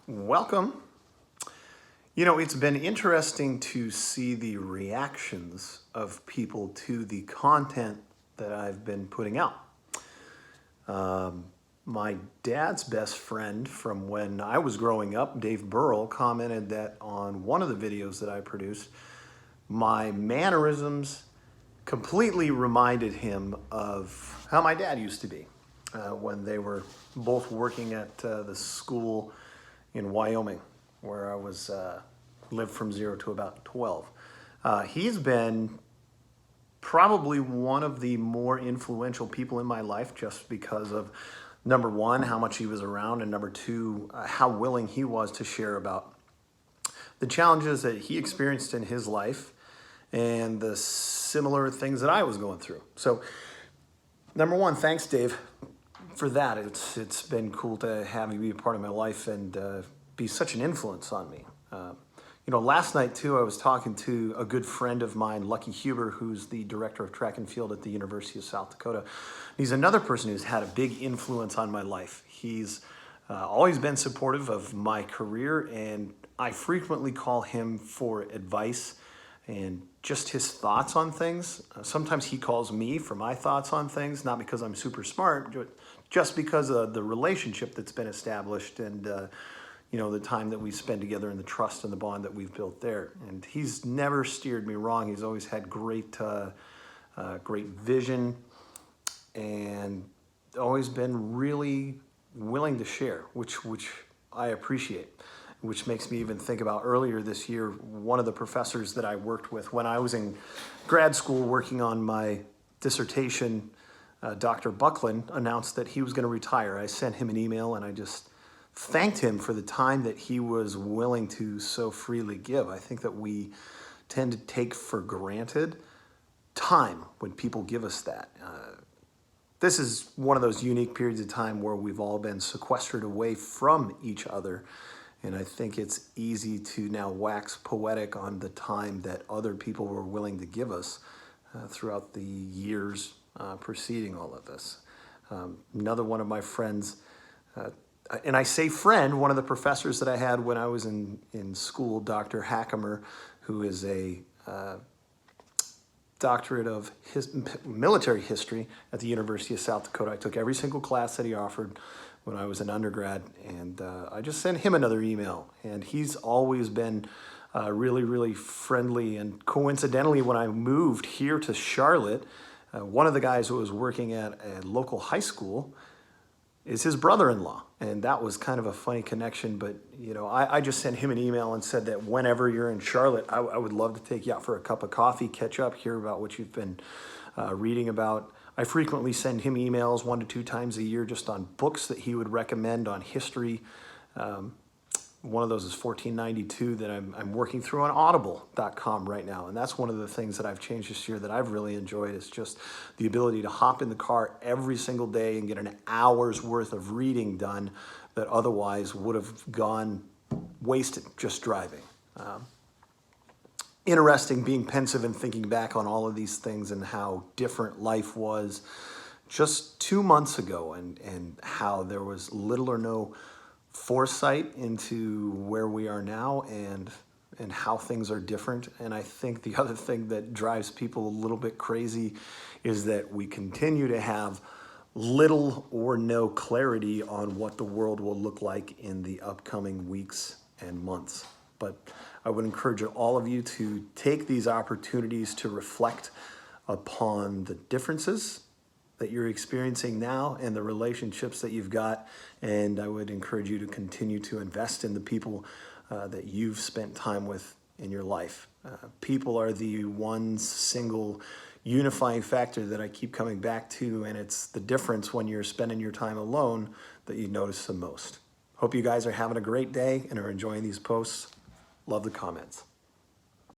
Welcome. You know, it's been interesting to see the reactions of people to the content that I've been putting out. My dad's best friend from when I was growing up, Dave Burrell, commented that on one of the videos that I produced, my mannerisms completely reminded him of how my dad used to be when they were both working at the school in Wyoming, where I was lived from 0 to about 12. He's been probably one of the more influential people in my life just because of, number one, how much he was around, and number two, how willing he was to share about the challenges that he experienced in his life and the similar things that I was going through. So, number one, thanks, Dave, for that. It's been cool to have you be a part of my life and be such an influence on me. Last night too, I was talking to a good friend of mine, Lucky Huber, who's the director of track and field at the University of South Dakota. He's another person who's had a big influence on my life. He's always been supportive of my career, and I frequently call him for advice and just his thoughts on things. Sometimes he calls me for my thoughts on things, not because I'm super smart, but just because of the relationship that's been established and the time that we spend together and the trust and the bond that we've built there. And he's never steered me wrong. He's always had great vision and always been really willing to share, which I appreciate. Which makes me even think about earlier this year, one of the professors that I worked with when I was in grad school working on my dissertation, Dr. Buckland, announced that he was going to retire. I sent him an email and I just thanked him for the time that he was willing to so freely give. I think that we tend to take for granted time when people give us that. This is one of those unique periods of time where we've all been sequestered away from each other. And I think it's easy to now wax poetic on the time that other people were willing to give us throughout the years preceding all of this. Another one of my friends, and I say friend, one of the professors that I had when I was in school, Dr. Hackemer, who is a doctorate of military history at the University of South Dakota. I took every single class that he offered when I was an undergrad, and I just sent him another email, and he's always been really, really friendly. And coincidentally, when I moved here to Charlotte, one of the guys who was working at a local high school is his brother-in-law, and that was kind of a funny connection. But I just sent him an email and said that whenever you're in Charlotte, I would love to take you out for a cup of coffee, catch up, hear about what you've been reading about. I frequently send him emails 1 to 2 times a year just on books that he would recommend on history. One of those is 1492 that I'm working through on audible.com right now. And that's one of the things that I've changed this year that I've really enjoyed, is just the ability to hop in the car every single day and get an hour's worth of reading done that otherwise would have gone wasted just driving. Interesting being pensive and thinking back on all of these things and how different life was just 2 months ago, and how there was little or no foresight into where we are now and how things are different. And I think the other thing that drives people a little bit crazy is that we continue to have little or no clarity on what the world will look like in the upcoming weeks and months. But I would encourage all of you to take these opportunities to reflect upon the differences that you're experiencing now and the relationships that you've got. And I would encourage you to continue to invest in the people that you've spent time with in your life. People are the one single unifying factor that I keep coming back to, and it's the difference when you're spending your time alone that you notice the most. Hope you guys are having a great day and are enjoying these posts. Love the comments.